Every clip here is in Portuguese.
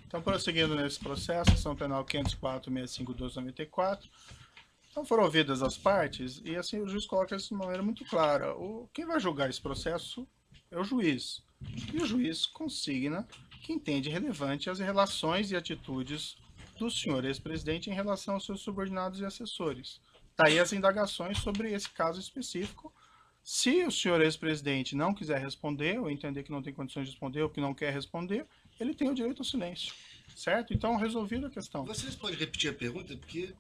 Então, prosseguindo nesse processo, ação penal 504.65.294. Então, foram ouvidas as partes e, assim, o juiz coloca isso de maneira muito clara. Quem vai julgar esse processo é o juiz. E o juiz consigna que entende relevante as relações e atitudes do senhor ex-presidente em relação aos seus subordinados e assessores. Daí as indagações sobre esse caso específico. Se o senhor ex-presidente não quiser responder, ou entender que não tem condições de responder, ou que não quer responder, ele tem o direito ao silêncio. Certo? Então, resolvida a questão. Vocês podem repetir a pergunta? Porque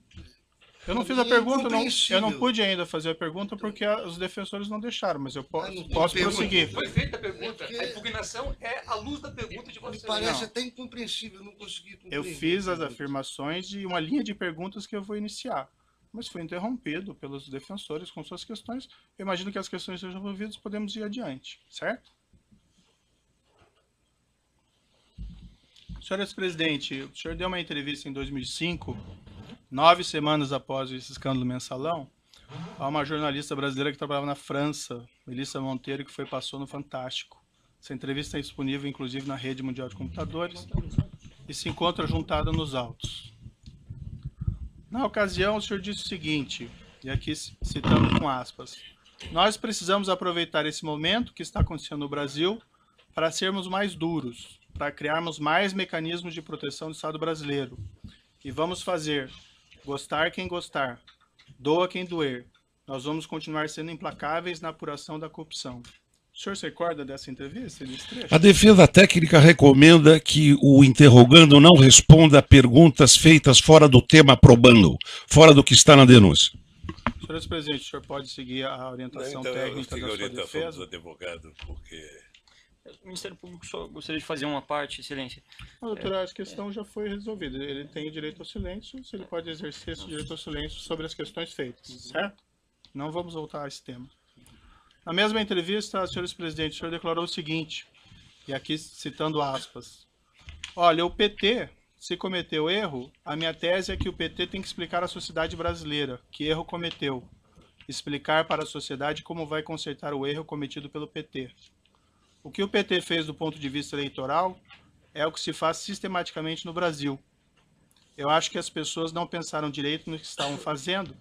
eu não fiz a pergunta, eu não pude ainda fazer a pergunta porque os defensores não deixaram, mas eu posso prosseguir. Foi feita a pergunta. A impugnação é à luz da pergunta de vocês. Me parece até incompreensível, eu não consegui compreender. Eu fiz as afirmações de uma linha de perguntas que eu vou iniciar, mas foi interrompido pelos defensores com suas questões. Eu imagino que as questões sejam resolvidas, podemos ir adiante, certo? Senhor ex-presidente, o senhor deu uma entrevista em 2005, 9 semanas após esse escândalo mensalão, a uma jornalista brasileira que trabalhava na França, Melissa Monteiro, que passou no Fantástico. Essa entrevista é disponível, inclusive, na rede mundial de computadores e se encontra juntada nos autos. Na ocasião, o senhor disse o seguinte, e aqui citando com aspas, nós precisamos aproveitar esse momento que está acontecendo no Brasil para sermos mais duros, para criarmos mais mecanismos de proteção do Estado brasileiro. E vamos fazer, gostar quem gostar, doa quem doer. Nós vamos continuar sendo implacáveis na apuração da corrupção. O senhor se recorda dessa entrevista, desse trecho? A defesa técnica recomenda que o interrogando não responda a perguntas feitas fora do tema probando, fora do que está na denúncia. Senhor ex-presidente, o senhor pode seguir a orientação técnica da sua defesa? Do advogado, porque... O Ministério Público só gostaria de fazer uma parte, excelência. Doutora, a questão já foi resolvida. Ele tem o direito ao silêncio, se ele pode exercer esse direito ao silêncio sobre as questões feitas, certo? Não vamos voltar a esse tema. Na mesma entrevista, senhor ex-presidente, o senhor declarou o seguinte, e aqui citando aspas, olha, o PT, se cometeu erro, a minha tese é que o PT tem que explicar à sociedade brasileira que erro cometeu, explicar para a sociedade como vai consertar o erro cometido pelo PT. O que o PT fez do ponto de vista eleitoral é o que se faz sistematicamente no Brasil. Eu acho que as pessoas não pensaram direito no que estavam fazendo,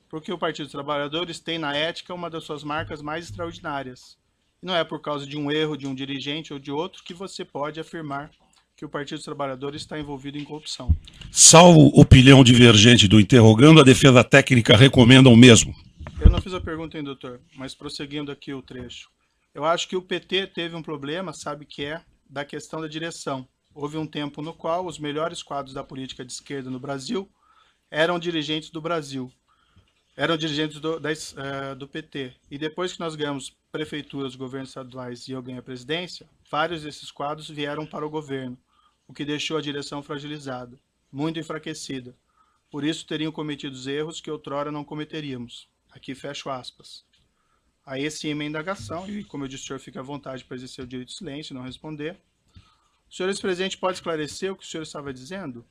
porque o Partido dos Trabalhadores tem na ética uma das suas marcas mais extraordinárias. E não é por causa de um erro de um dirigente ou de outro que você pode afirmar que o Partido dos Trabalhadores está envolvido em corrupção. Salvo opinião divergente do interrogando, a defesa técnica recomenda o mesmo. Eu não fiz a pergunta, hein, doutor, mas prosseguindo aqui o trecho. Eu acho que o PT teve um problema, sabe que é, da questão da direção. Houve um tempo no qual os melhores quadros da política de esquerda no Brasil eram dirigentes do Brasil, eram dirigentes do PT. E depois que nós ganhamos prefeituras, governos estaduais e eu ganhei a presidência, vários desses quadros vieram para o governo, o que deixou a direção fragilizada, muito enfraquecida. Por isso teriam cometido erros que outrora não cometeríamos. Aqui fecho aspas. Aí sim, minha indagação, e como eu disse, o senhor fica à vontade para exercer o direito de silêncio e não responder. O senhor ex-presidente pode esclarecer o que o senhor estava dizendo?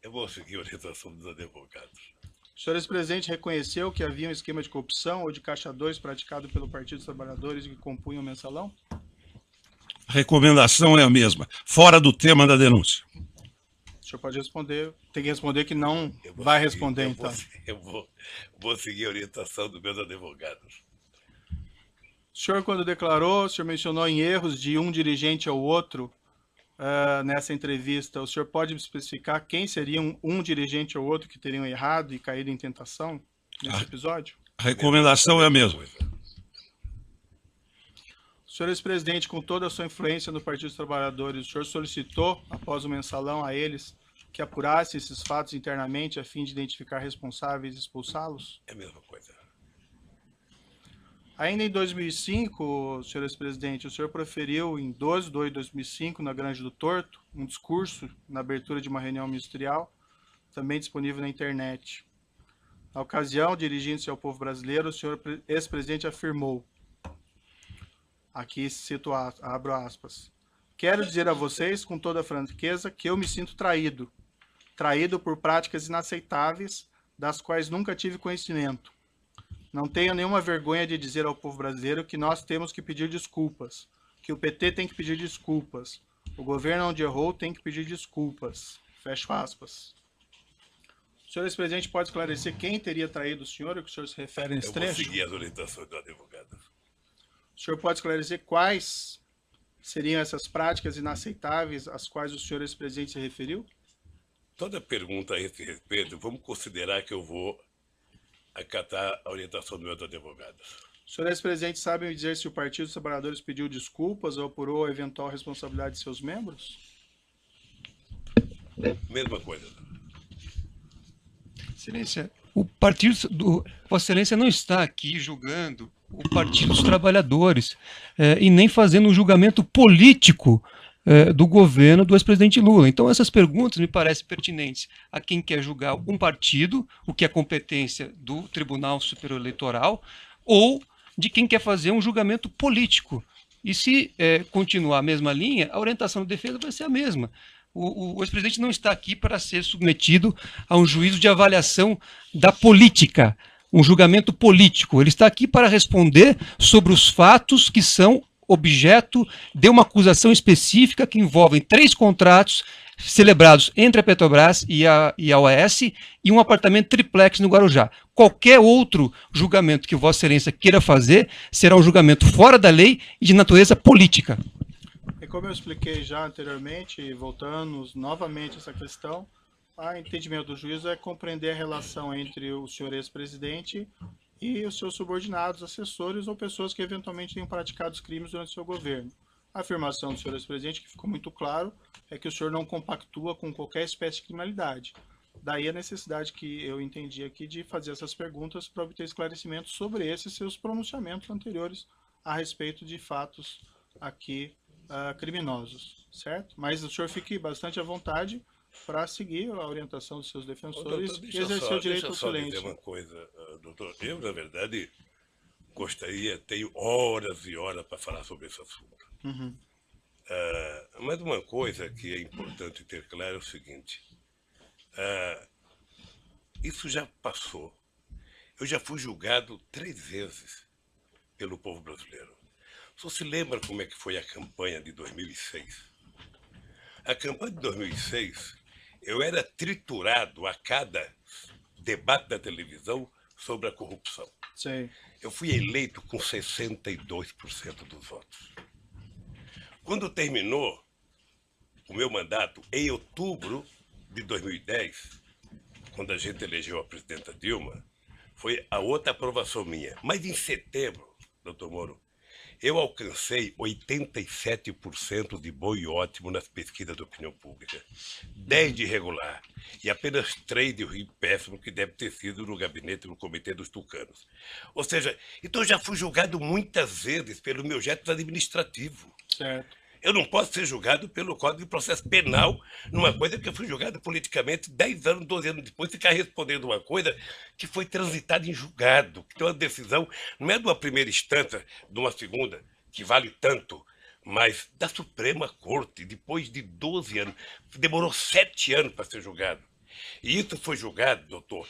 Eu vou seguir a orientação dos advogados. O senhor ex-presidente reconheceu que havia um esquema de corrupção ou de caixa 2 praticado pelo Partido dos Trabalhadores que compunham o mensalão? A recomendação é a mesma, fora do tema da denúncia. O senhor pode responder, tem que responder que não vai responder, então. Eu vou seguir a orientação dos meus advogados. O senhor, quando declarou, o senhor mencionou em erros de um dirigente ao outro nessa entrevista. O senhor pode especificar quem seria um dirigente ou outro que teriam errado e caído em tentação nesse episódio? A recomendação é a mesma. O senhor ex-presidente, com toda a sua influência no Partido dos Trabalhadores, o senhor solicitou, após o mensalão, a eles que apurassem esses fatos internamente a fim de identificar responsáveis e expulsá-los? É a mesma coisa. Ainda em 2005, senhor ex-presidente, o senhor proferiu em 12 de 2 de 2005, na Grande do Torto, um discurso na abertura de uma reunião ministerial, também disponível na internet. Na ocasião, dirigindo-se ao povo brasileiro, o senhor ex-presidente afirmou, aqui cito, abro aspas, quero dizer a vocês com toda a franqueza que eu me sinto traído, traído por práticas inaceitáveis, das quais nunca tive conhecimento. Não tenho nenhuma vergonha de dizer ao povo brasileiro que nós temos que pedir desculpas, que o PT tem que pedir desculpas. O governo onde errou tem que pedir desculpas. Fecho aspas. O senhor ex-presidente pode esclarecer quem teria traído o senhor, o que o senhor se refere nesse Eu vou trecho? seguir as orientações do advogado. O senhor pode esclarecer quais seriam essas práticas inaceitáveis às quais o senhor ex-presidente se referiu? Toda pergunta a esse respeito, vamos considerar que eu vou acatar a orientação dos meus advogados. O senhor ex-presidente sabe me dizer se o Partido dos Trabalhadores pediu desculpas ou apurou a eventual responsabilidade de seus membros? Mesma coisa. Excelência, o partido do Vossa Excelência não está aqui julgando o Partido dos Trabalhadores e nem fazendo um julgamento político do governo do ex-presidente Lula. Então essas perguntas me parecem pertinentes a quem quer julgar um partido, o que é competência do Tribunal Superior Eleitoral, ou de quem quer fazer um julgamento político. E se continuar a mesma linha, a orientação da defesa vai ser a mesma. O ex-presidente não está aqui para ser submetido a um juízo de avaliação da política, um julgamento político. Ele está aqui para responder sobre os fatos que são objeto de uma acusação específica que envolvem 3 contratos celebrados entre a Petrobras e a OAS e um apartamento triplex no Guarujá. Qualquer outro julgamento que Vossa Excelência queira fazer será um julgamento fora da lei e de natureza política. E como eu expliquei já anteriormente, voltando novamente a essa questão, o entendimento do juízo é compreender a relação entre o senhor ex-presidente e os seus subordinados, assessores ou pessoas que eventualmente tenham praticado os crimes durante o seu governo. A afirmação do senhor ex-presidente, que ficou muito claro, é que o senhor não compactua com qualquer espécie de criminalidade. Daí a necessidade que eu entendi aqui de fazer essas perguntas para obter esclarecimentos sobre esses seus pronunciamentos anteriores a respeito de fatos aqui criminosos, certo? Mas o senhor fique bastante à vontade para seguir a orientação dos seus defensores e exercer o direito ao silêncio. Deixa eu só dizer uma coisa, doutor. Eu, na verdade, gostaria, tenho horas e horas para falar sobre esse assunto. Uhum. Mas uma coisa que é importante ter claro é o seguinte. Isso já passou. Eu já fui julgado 3 vezes pelo povo brasileiro. Só se lembra como é que foi a campanha de 2006? A campanha de 2006, eu era triturado a cada debate da televisão sobre a corrupção. Sim. Eu fui eleito com 62% dos votos. Quando terminou o meu mandato, em outubro de 2010, quando a gente elegeu a presidenta Dilma, foi a outra aprovação minha. Mas em setembro, doutor Moro, eu alcancei 87% de bom e ótimo nas pesquisas de opinião pública, 10 de regular e apenas 3 de ruim péssimo, que deve ter sido no gabinete do Comitê dos Tucanos. Ou seja, então eu já fui julgado muitas vezes pelo meu jeito administrativo. Certo. Eu não posso ser julgado pelo Código de Processo Penal numa coisa que eu fui julgado politicamente 10 anos, 12 anos depois, ficar respondendo uma coisa que foi transitada em julgado, que tem uma decisão, não é de uma primeira instância, de uma segunda, que vale tanto, mas da Suprema Corte, depois de 12 anos. Demorou 7 anos para ser julgado. E isso foi julgado, doutor,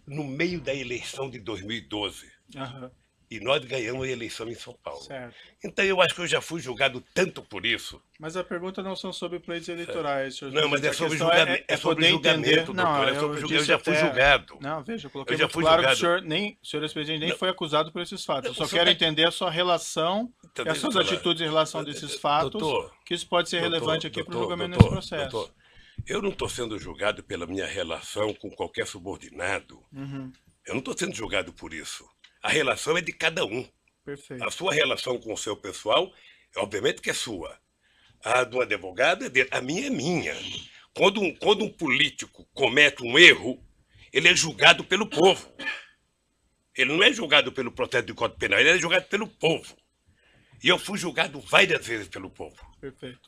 no meio da eleição de 2012. Uhum. E nós ganhamos a eleição em São Paulo. Certo. Então eu acho que eu já fui julgado tanto por isso. Mas a pergunta não são sobre pleitos eleitorais, senhor Não, mas é A sobre questão julgamento, é sobre poder julgamento, entender. doutor. Não, É sobre eu disse já fui até- julgado. Não, veja, eu coloquei Eu já muito fui claro que julgado. o senhor ex-presidente nem Não. foi acusado por esses fatos. Eu só Não, quero só- entender a sua relação Então, e as deixa suas eu falar. atitudes em relação desses fatos, Doutor, que isso pode ser doutor, relevante aqui para o doutor, julgamento doutor, nesse processo. doutor, eu não estou sendo julgado pela minha relação com qualquer subordinado. Uhum, Eu não estou sendo julgado por isso. A relação é de cada um. perfeito. A sua relação com o seu pessoal, obviamente que é sua. A do advogado é dele. A minha é minha. Quando um político comete um erro, ele é julgado pelo povo. Ele não é julgado pelo processo de Código Penal, ele é julgado pelo povo. E eu fui julgado várias vezes pelo povo. Perfeito.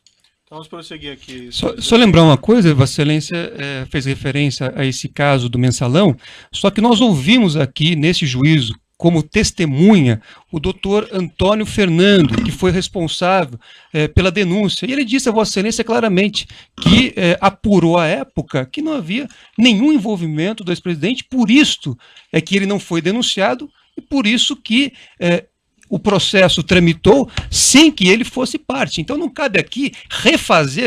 Então vamos prosseguir aqui. Só lembrar uma coisa, Vossa Excelência fez referência a esse caso do mensalão, só que nós ouvimos aqui nesse juízo, como testemunha, o doutor Antônio Fernando, que foi responsável pela denúncia. E ele disse a Vossa Excelência claramente que apurou à época que não havia nenhum envolvimento do ex-presidente, por isto é que ele não foi denunciado e por isso que o processo tramitou sem que ele fosse parte. Então não cabe aqui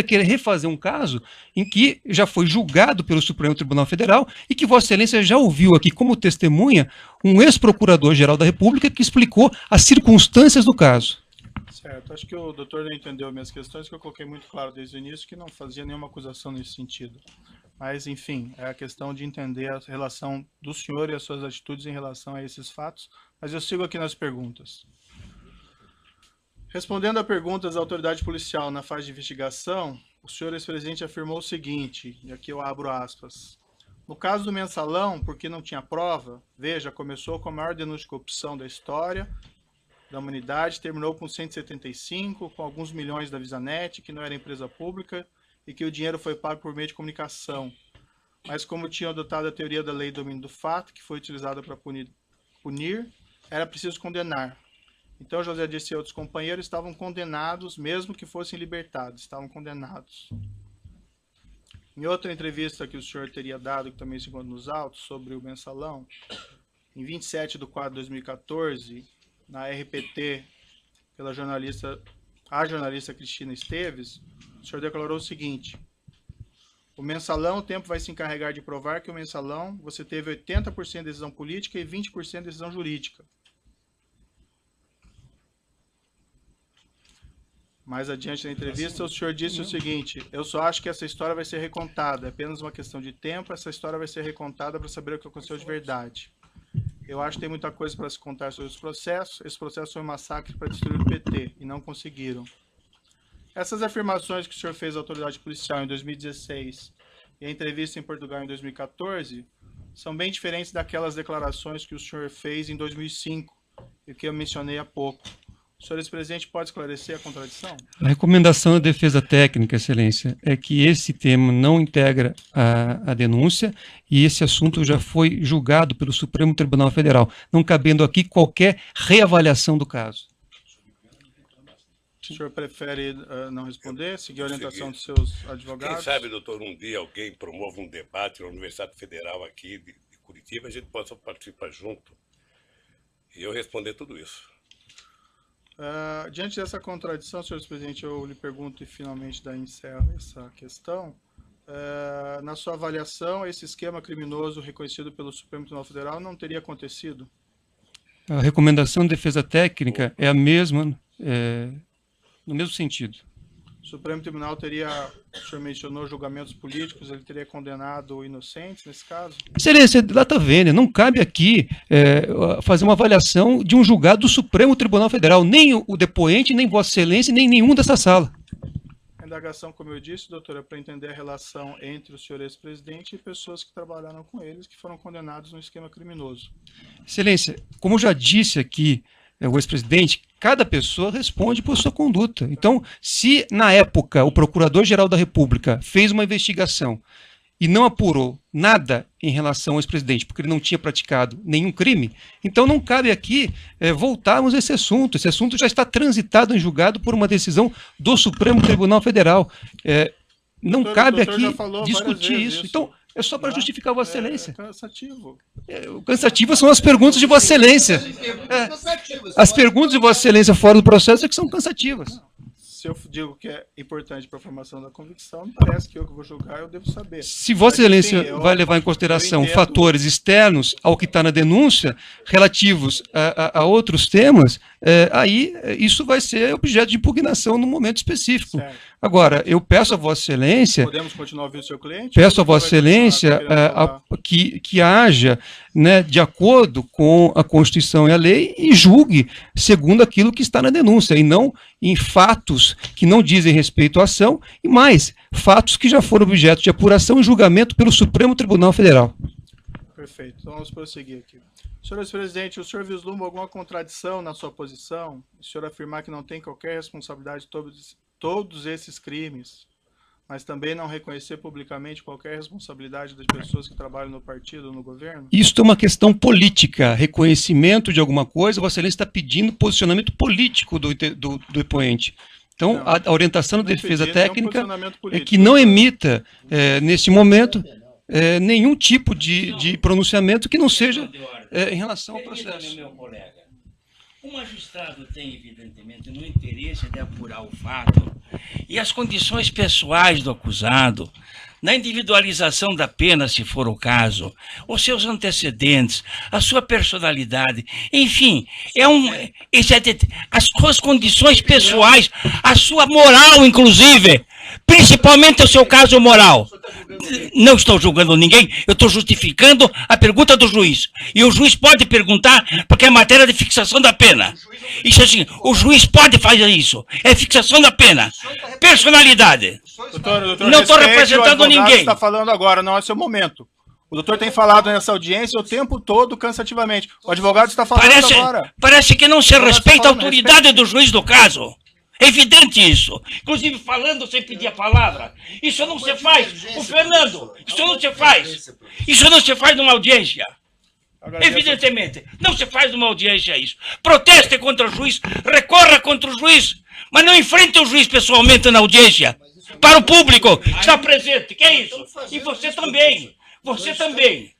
querer refazer um caso em que já foi julgado pelo Supremo Tribunal Federal e que Vossa Excelência já ouviu aqui como testemunha um ex-procurador-geral da República que explicou as circunstâncias do caso. Certo, acho que o doutor não entendeu minhas questões, que eu coloquei muito claro desde o início que não fazia nenhuma acusação nesse sentido. Mas, enfim, é a questão de entender a relação do senhor e as suas atitudes em relação a esses fatos. Mas eu sigo aqui nas perguntas. Respondendo a perguntas da autoridade policial na fase de investigação, o senhor ex-presidente afirmou o seguinte, e aqui eu abro aspas. No caso do mensalão, porque não tinha prova, veja, começou com a maior denúncia de corrupção da história da humanidade, terminou com 175, com alguns milhões da Visanet, que não era empresa pública, e que o dinheiro foi pago por meio de comunicação. Mas como tinham adotado a teoria da lei do domínio do fato, que foi utilizada para punir, era preciso condenar. Então José Dirceu e outros companheiros estavam condenados, mesmo que fossem libertados, estavam condenados. Em outra entrevista que o senhor teria dado, que também se encontra nos autos, sobre o mensalão, em 27/4/2014, na RPT, pela jornalista Cristina Esteves, o senhor declarou o seguinte: o mensalão, o tempo vai se encarregar de provar que o mensalão você teve 80% de decisão política e 20% de decisão jurídica. Mais adiante na entrevista, o senhor disse o seguinte: eu só acho que essa história vai ser recontada, é apenas uma questão de tempo, essa história vai ser recontada para saber o que aconteceu de verdade. Eu acho que tem muita coisa para se contar sobre os processos. Esse processo foi um massacre para destruir o PT, e não conseguiram. Essas afirmações que o senhor fez à autoridade policial em 2016 e a entrevista em Portugal em 2014 são bem diferentes daquelas declarações que o senhor fez em 2005 e que eu mencionei há pouco. O senhor ex-presidente pode esclarecer a contradição? A recomendação da defesa técnica, Excelência, é que esse tema não integra a denúncia e esse assunto já foi julgado pelo Supremo Tribunal Federal, não cabendo aqui qualquer reavaliação do caso. O senhor prefere não responder, seguir a orientação dos seus advogados? Quem sabe, doutor, um dia alguém promove um debate na Universidade Federal aqui de Curitiba, a gente possa participar junto e eu responder tudo isso. Diante dessa contradição, senhor presidente, eu lhe pergunto e finalmente daí encerro essa questão. Na sua avaliação, esse esquema criminoso reconhecido pelo Supremo Tribunal Federal não teria acontecido? A recomendação de defesa técnica é a mesma, no mesmo sentido. O Supremo Tribunal teria, o senhor mencionou julgamentos políticos, ele teria condenado inocentes nesse caso? Excelência, data vênia, não cabe aqui fazer uma avaliação de um julgado do Supremo Tribunal Federal, nem o depoente, nem Vossa Excelência, nem nenhum dessa sala. A indagação, como eu disse, doutora, é para entender a relação entre o senhor ex-presidente e pessoas que trabalharam com eles, que foram condenados no esquema criminoso. Excelência, como eu já disse aqui, o ex-presidente, cada pessoa responde por sua conduta. Então, se na época o Procurador-Geral da República fez uma investigação e não apurou nada em relação ao ex-presidente, porque ele não tinha praticado nenhum crime, então não cabe aqui voltarmos a esse assunto. Esse assunto já está transitado em julgado por uma decisão do Supremo Tribunal Federal. Não cabe aqui discutir isso. Então, é só para justificar Vossa Excelência. É cansativo. Cansativas são as perguntas de Vossa Excelência. As perguntas de Vossa Excelência fora do processo é que são cansativas. Se eu digo que é importante para a formação da convicção, não parece que eu que vou julgar, eu devo saber. Se Vossa Excelência vai levar em consideração fatores externos ao que está na denúncia, relativos a outros temas, aí isso vai ser objeto de impugnação num momento específico. Certo. Agora, eu peço a Vossa Excelência... Podemos continuar ouvindo o seu cliente? Peço a Vossa Excelência que haja, né, de acordo com a Constituição e a lei e julgue segundo aquilo que está na denúncia, e não em fatos que não dizem respeito à ação, e mais, fatos que já foram objeto de apuração e julgamento pelo Supremo Tribunal Federal. Perfeito, então vamos prosseguir aqui. Senhor ex-presidente, o senhor vislumbra alguma contradição na sua posição? O senhor afirmar que não tem qualquer responsabilidade de todos esses crimes, mas também não reconhecer publicamente qualquer responsabilidade das pessoas que trabalham no partido ou no governo? Isso é uma questão política, reconhecimento de alguma coisa. Vossa Excelência está pedindo posicionamento político do depoente. Então, não, a orientação da defesa técnica é que não emita, neste momento, nenhum tipo de pronunciamento que não seja em relação ao processo. O magistrado tem, evidentemente, no interesse de apurar o fato e as condições pessoais do acusado, na individualização da pena, se for o caso, os seus antecedentes, a sua personalidade, enfim, as suas condições pessoais, a sua moral, inclusive, principalmente o seu caso moral. Não estou julgando ninguém, eu estou justificando a pergunta do juiz. E o juiz pode perguntar, porque é matéria de fixação da pena. Isso assim, o juiz pode fazer isso. É fixação da pena. Personalidade. Doutor, Não estou representando ninguém. Está falando agora, não é seu momento. O doutor tem falado nessa audiência o tempo todo cansativamente. O advogado está falando agora. Parece que não se respeita a autoridade do juiz do caso. É evidente isso. Inclusive falando sem pedir a palavra. Isso não se faz. O Fernando, isso não se faz. Isso não se faz numa audiência. Evidentemente. Não se faz numa audiência isso. Proteste contra o juiz, recorra contra o juiz, mas não enfrente o juiz pessoalmente na audiência. Para o público que está presente. Que é isso? E você também. Você também.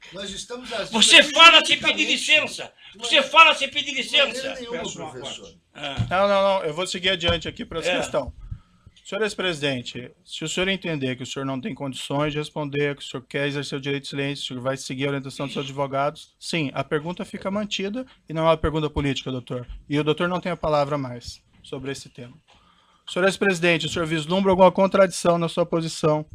Você fala sem pedir licença. Você fala sem pedir licença. Não. Eu vou seguir adiante aqui para essa questão. Senhor ex-presidente, se o senhor entender que o senhor não tem condições de responder, que o senhor quer exercer o direito de silêncio, o senhor vai seguir a orientação dos seus advogados, sim, a pergunta fica mantida e não é uma pergunta política, doutor. E o doutor não tem a palavra mais sobre esse tema. Senhor ex-presidente, o senhor vislumbra alguma contradição na sua posição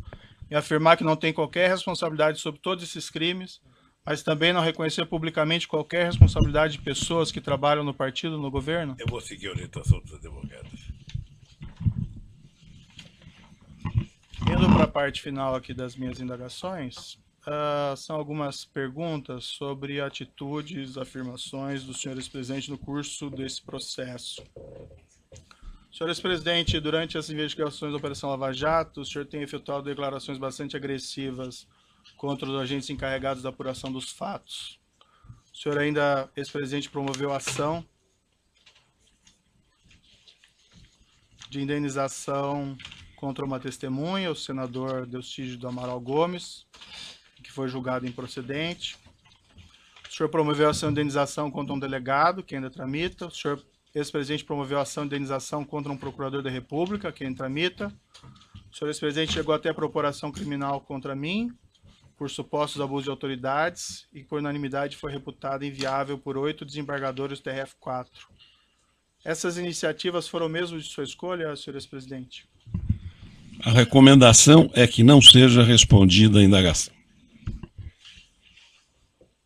em afirmar que não tem qualquer responsabilidade sobre todos esses crimes, mas também não reconhecer publicamente qualquer responsabilidade de pessoas que trabalham no partido, no governo? Eu vou seguir a orientação dos advogados. Indo para a parte final aqui das minhas indagações, são algumas perguntas sobre atitudes, afirmações do senhor ex-presidente no curso desse processo. Senhor ex-presidente, durante as investigações da Operação Lava Jato, o senhor tem efetuado declarações bastante agressivas contra os agentes encarregados da apuração dos fatos. O senhor ainda, ex-presidente, promoveu ação de indenização contra uma testemunha, o senador Delcídio do Amaral Gomes, que foi julgado improcedente. O senhor promoveu ação de indenização contra um delegado, que ainda tramita. O senhor, ex-presidente, promoveu ação de indenização contra um procurador da República, que ainda tramita. O senhor, ex-presidente, chegou até a propor ação criminal contra mim, por supostos abusos de autoridades, e por unanimidade foi reputada inviável por 8 desembargadores do TRF4. Essas iniciativas foram mesmo de sua escolha, senhor ex-presidente? A recomendação é que não seja respondida a indagação.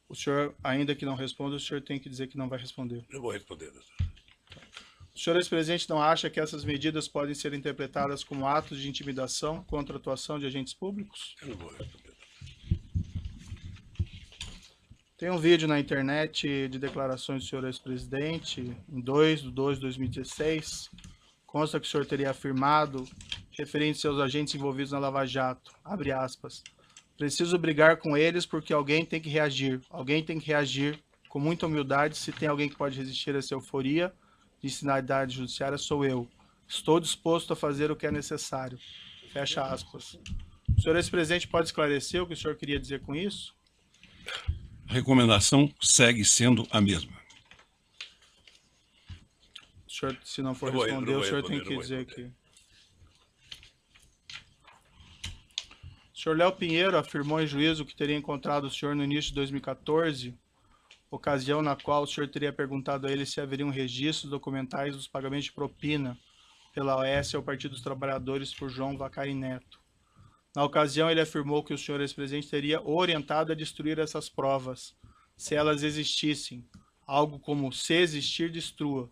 O senhor, ainda que não responda, o senhor tem que dizer que não vai responder. Eu vou responder, doutor. O senhor ex-presidente não acha que essas medidas podem ser interpretadas como atos de intimidação contra a atuação de agentes públicos? Eu não vou responder. Tem um vídeo na internet de declarações do senhor ex-presidente, em 2/2/2016, consta que o senhor teria afirmado, referente aos agentes envolvidos na Lava Jato, abre aspas, preciso brigar com eles porque alguém tem que reagir. Alguém tem que reagir com muita humildade. Se tem alguém que pode resistir a essa euforia de sinalidade judiciária, sou eu. Estou disposto a fazer o que é necessário. Fecha aspas. O senhor ex-presidente pode esclarecer o que o senhor queria dizer com isso? A recomendação segue sendo a mesma. O senhor, se não for responder, o senhor tem que dizer que... O senhor Léo Pinheiro afirmou em juízo que teria encontrado o senhor no início de 2014, ocasião na qual o senhor teria perguntado a ele se haveria um registro documentais dos pagamentos de propina pela OAS ao Partido dos Trabalhadores por João Vacari Neto. Na ocasião, ele afirmou que o senhor ex-presidente teria orientado a destruir essas provas, se elas existissem, algo como se existir, destrua.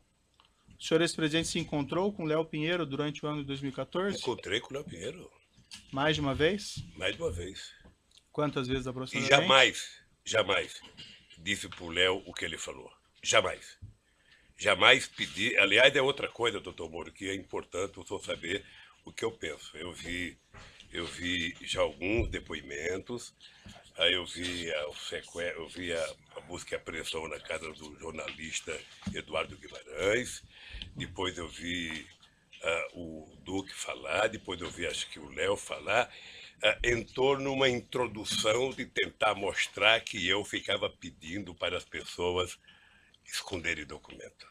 O senhor ex-presidente se encontrou com Léo Pinheiro durante o ano de 2014? Encontrei com o Léo Pinheiro. Mais de uma vez? Mais de uma vez. Quantas vezes E aproximadamente? jamais disse pro Léo o que ele falou. Jamais. Jamais pedi. Aliás, é outra coisa, doutor Moro, que é importante o senhor saber o que eu penso. Eu vi já alguns depoimentos, aí eu vi a busca e apreensão na casa do jornalista Eduardo Guimarães, depois eu vi o Duque falar, depois eu vi acho que o Léo falar, em torno de uma introdução de tentar mostrar que eu ficava pedindo para as pessoas esconderem documento.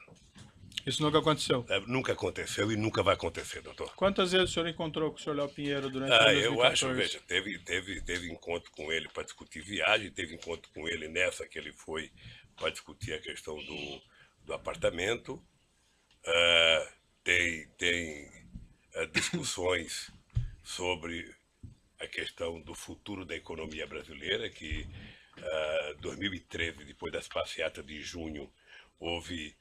Isso nunca aconteceu. Nunca aconteceu e nunca vai acontecer, doutor. Quantas vezes o senhor encontrou com o senhor Léo Pinheiro durante o Ah, ano de eu acho, 2014? veja, teve encontro com ele para discutir viagem, teve encontro com ele nessa que ele foi para discutir a questão do apartamento. Tem discussões sobre a questão do futuro da economia brasileira, que 2013, depois das passeatas de junho, houve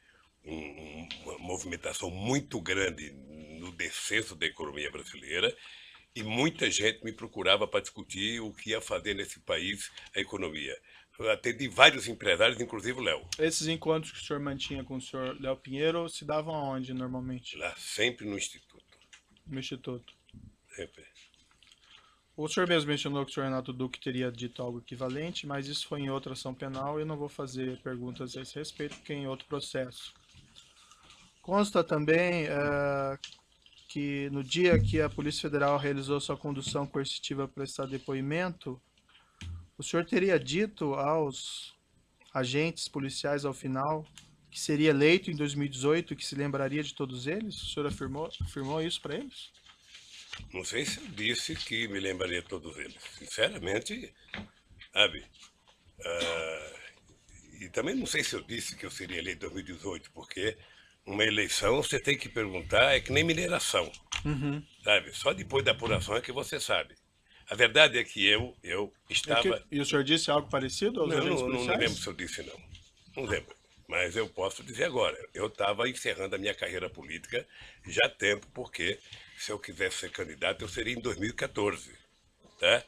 uma movimentação muito grande no descenso da economia brasileira e muita gente me procurava para discutir o que ia fazer nesse país a economia. Eu atendi vários empresários, inclusive o Léo. Esses encontros que o senhor mantinha com o senhor Léo Pinheiro se davam aonde, normalmente? Lá sempre no Instituto. No Instituto. Sempre. O senhor mesmo mencionou que o senhor Renato Duque teria dito algo equivalente, mas isso foi em outra ação penal e eu não vou fazer perguntas a esse respeito, porque é em outro processo. Consta também que no dia que a Polícia Federal realizou sua condução coercitiva para prestar depoimento, o senhor teria dito aos agentes policiais ao final que seria eleito em 2018 e que se lembraria de todos eles? O senhor afirmou isso para eles? Não sei se eu disse que me lembraria de todos eles. Sinceramente, sabe? E também não sei se eu disse que eu seria eleito em 2018, porque uma eleição você tem que perguntar, é que nem mineração. Sabe? Só depois da apuração é que você sabe. A verdade é que eu estava... E o senhor disse algo parecido aos agentes Não policiais? lembro se eu disse, não. Não lembro. Mas eu posso dizer agora. Eu estava encerrando a minha carreira política já há tempo, porque se eu quisesse ser candidato, eu seria em 2014. Tá?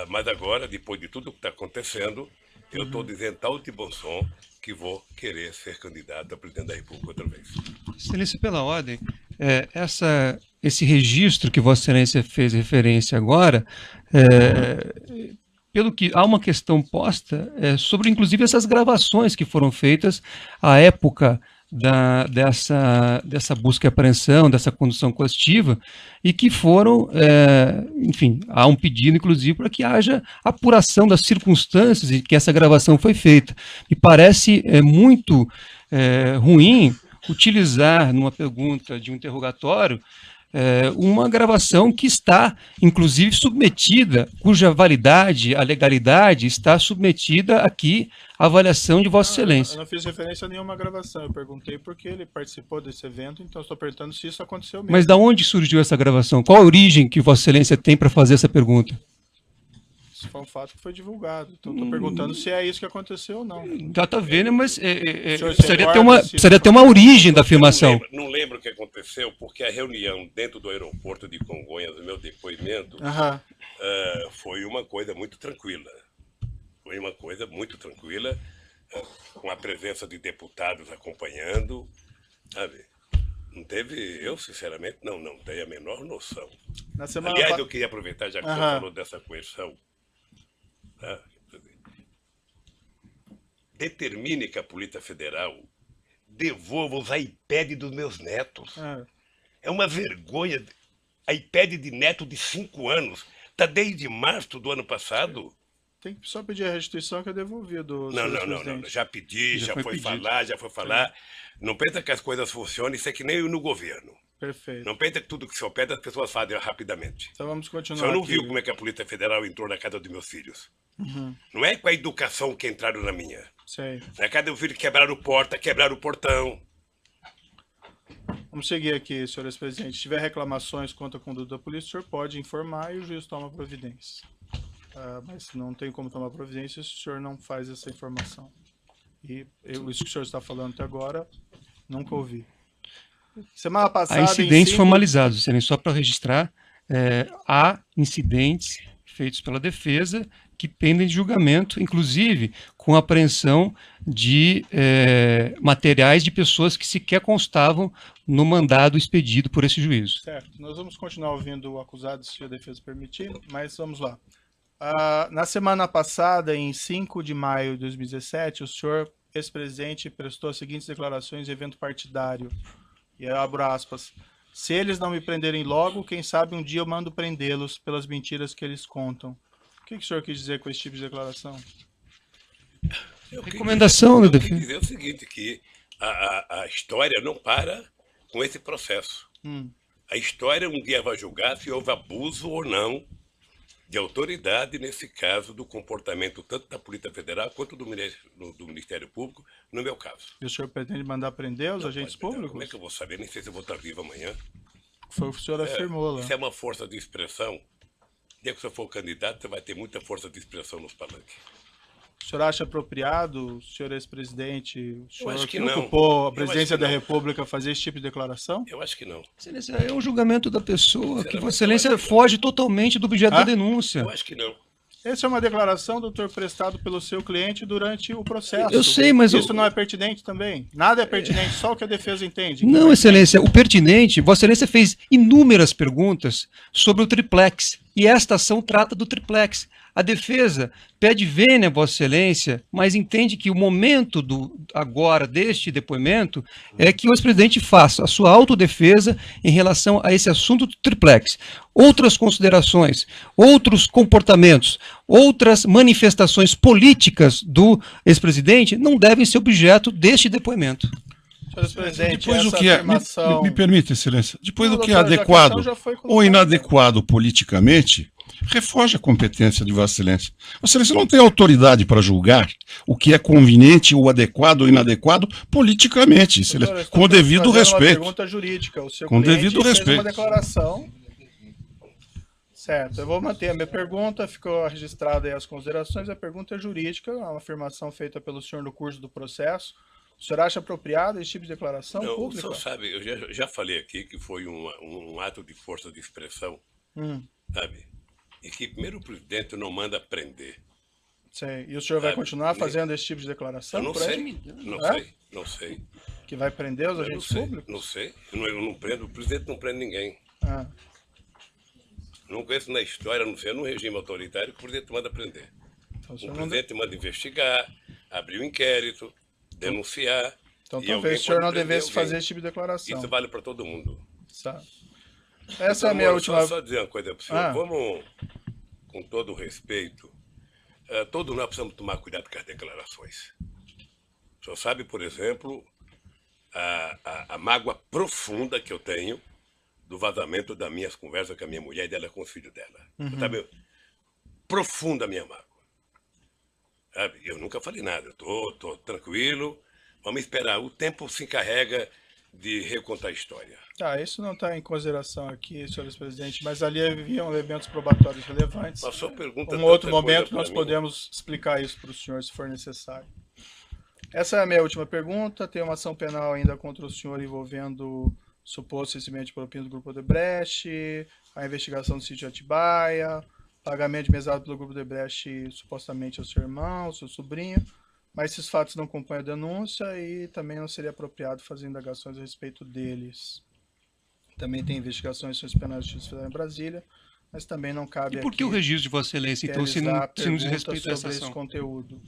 Mas agora, depois de tudo que está acontecendo, eu estou dizendo tal de bom som que vou querer ser candidato a presidente da República outra vez. Excelência, pela ordem, esse registro que Vossa Excelência fez referência agora, pelo que há uma questão posta sobre, inclusive, essas gravações que foram feitas à época dessa busca e apreensão, dessa condução coercitiva, e que foram, enfim, há um pedido, inclusive, para que haja apuração das circunstâncias em que essa gravação foi feita. Me parece muito ruim utilizar, numa pergunta de um interrogatório, uma gravação que está, inclusive, submetida, cuja validade, a legalidade, está submetida aqui à avaliação de Vossa Excelência. Eu não fiz referência a nenhuma gravação, eu perguntei porque ele participou desse evento, então estou perguntando se isso aconteceu mesmo. Mas de onde surgiu essa gravação? Qual a origem que Vossa Excelência tem para fazer essa pergunta? Isso foi um fato que foi divulgado, então estou perguntando se é isso que aconteceu ou não. Já está vendo, mas senhor precisaria ter uma origem da afirmação. Não lembro o que aconteceu, porque a reunião dentro do aeroporto de Congonhas, o meu depoimento, foi uma coisa muito tranquila. Foi uma coisa muito tranquila, com a presença de deputados acompanhando, sabe? Não teve, eu sinceramente não tenho a menor noção. Aliás, eu queria aproveitar, já que você falou dessa coerção, tá? Determine que a Polícia Federal devolva os iPads dos meus netos. É uma vergonha. iPad de neto de 5 anos. Está desde março do ano passado. Tem que só pedir a restituição que é devolvido. Não. Já pedi, já foi falar. Não pensa que as coisas funcionam, isso é que nem no governo. Perfeito. Não pensa que tudo que se pede as pessoas fazem rapidamente. Então vamos continuar. O senhor não aqui. viu como é que a Polícia Federal entrou na casa dos meus filhos? Não é com a educação que entraram na minha. Sei. Na casa do filho quebraram porta, quebraram o portão. Vamos seguir aqui, senhores presidentes. Se tiver reclamações contra a conduta da polícia, o senhor pode informar e o juiz toma providência. Mas não tem como tomar providência se o senhor não faz essa informação. E isso que o senhor está falando até agora, nunca ouvi. Semana passada... Há incidentes formalizados, Excelência, só para registrar, há incidentes feitos pela defesa que pendem de julgamento, inclusive com apreensão de materiais de pessoas que sequer constavam no mandado expedido por esse juízo. Certo. Nós vamos continuar ouvindo o acusado, se a defesa permitir, mas vamos lá. Na semana passada, em 5 de maio de 2017, o senhor, ex-presidente, prestou as seguintes declarações em evento partidário. E eu abro aspas. Se eles não me prenderem logo, quem sabe um dia eu mando prendê-los pelas mentiras que eles contam. O que o senhor quis dizer com esse tipo de declaração? Recomendação da defesa. Eu quis dizer o seguinte, que a história não para com esse processo. A história um dia vai julgar se houve abuso ou não de autoridade, nesse caso, do comportamento tanto da Polícia Federal quanto do Ministério Público, no meu caso. E o senhor pretende mandar prender os Não agentes pode, públicos? Como é que eu vou saber? Nem sei se eu vou estar vivo amanhã. Foi o que o senhor afirmou lá. Isso é uma força de expressão. O dia que você for candidato, você vai ter muita força de expressão nos palanques. O senhor acha apropriado, o senhor ex-presidente, o senhor acho que que não. ocupou a Eu presidência acho que da não. República fazer esse tipo de declaração? Eu acho que não. Excelência, é um julgamento da pessoa, que Sinceramente, Vossa Excelência eu acho que foge totalmente do objeto da denúncia. Eu acho que não. Essa é uma declaração, doutor, prestado pelo seu cliente durante o processo. Eu sei, mas isso não é pertinente também? Nada é pertinente, só o que a defesa entende. Não, Excelência, o pertinente, Vossa Excelência fez inúmeras perguntas sobre o triplex, e esta ação trata do triplex. A defesa pede vênia, Vossa Excelência, mas entende que o momento agora deste depoimento é que o ex-presidente faça a sua autodefesa em relação a esse assunto do triplex. Outras considerações, outros comportamentos, outras manifestações políticas do ex-presidente não devem ser objeto deste depoimento. Senhor presidente, Depois o essa que é, afirmação... me permite, Excelência, depois Não, do que é doutor, já a adequado questão já foi ou colocada. inadequado politicamente, refoge a competência de Vossa Excelência. Vossa Excelência não tem autoridade para julgar o que é conveniente ou adequado ou inadequado politicamente, Excelência, Doutor, eu com o estou devido fazendo respeito. Uma pergunta jurídica. O seu Com cliente devido fez respeito. uma declaração. Certo, eu vou manter a minha pergunta, ficou registrada aí as considerações. A pergunta é jurídica, é uma afirmação feita pelo senhor no curso do processo. O senhor acha apropriado esse tipo de declaração Não, o pública? senhor sabe, eu já falei aqui que foi um ato de força de expressão, sabe? E que primeiro o presidente não manda prender. Sei. E o senhor vai Sabe, continuar fazendo esse tipo de declaração? Eu não por aí? sei, não É? sei, não sei. Que vai prender os Eu não agentes sei, públicos? não sei. Eu não prendo, o presidente não prende ninguém. Ah, Não conheço na história, não sei, num regime autoritário que o presidente manda prender. então o O senhor não... presidente manda investigar, abrir um inquérito, denunciar. Então e talvez alguém o senhor pode não prender devesse alguém. fazer esse tipo de declaração. Isso vale para todo mundo. Sabe? Essa é a minha Doutor última... Moro, só dizer uma coisa para o senhor. Ah. Vamos, com todo o respeito, todos nós precisamos tomar cuidado com as declarações. O senhor sabe, por exemplo, a mágoa profunda que eu tenho do vazamento das minhas conversas com a minha mulher e dela com os filhos dela. Sabe? Profunda a minha mágoa. Sabe? Eu nunca falei nada, eu tô tranquilo, vamos esperar. O tempo se encarrega de recontar a história. Tá, isso não está em consideração aqui, senhores presidente, mas ali haviam elementos probatórios relevantes. A sua pergunta Um outro tanta coisa momento pra nós mim. podemos explicar isso para o senhor, se for necessário. Essa é a minha última pergunta. Tem uma ação penal ainda contra o senhor envolvendo suposto recebimento de propina do Grupo Odebrecht, a investigação do sítio Atibaia, pagamento de mesada pelo Grupo Odebrecht supostamente ao seu irmão, ao seu sobrinho, mas esses fatos não compõem a denúncia e também não seria apropriado fazer indagações a respeito deles. Também tem investigações sobre os penais de justiça federal em Brasília, mas também não cabe E por que aqui o registro de Vossa Excelência, então, se não realizar diz perguntas respeito a essa sobre esse ação? conteúdo.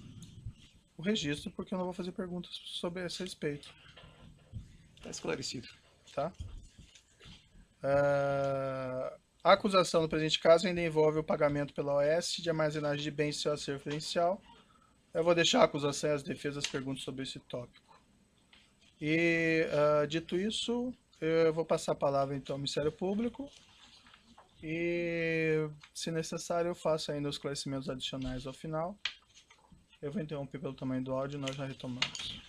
O registro, porque eu não vou fazer perguntas sobre esse respeito, Está esclarecido. tá? A acusação no presente caso ainda envolve o pagamento pela OAS de armazenagem de bens em seu acervo referencial. Eu vou deixar a acusação e as defesas perguntas sobre esse tópico. E, dito isso, eu vou passar a palavra então ao Ministério Público e, se necessário, eu faço ainda os esclarecimentos adicionais ao final. Eu vou interromper pelo tamanho do áudio e nós já retomamos.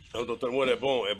Então, doutor Moura, é bom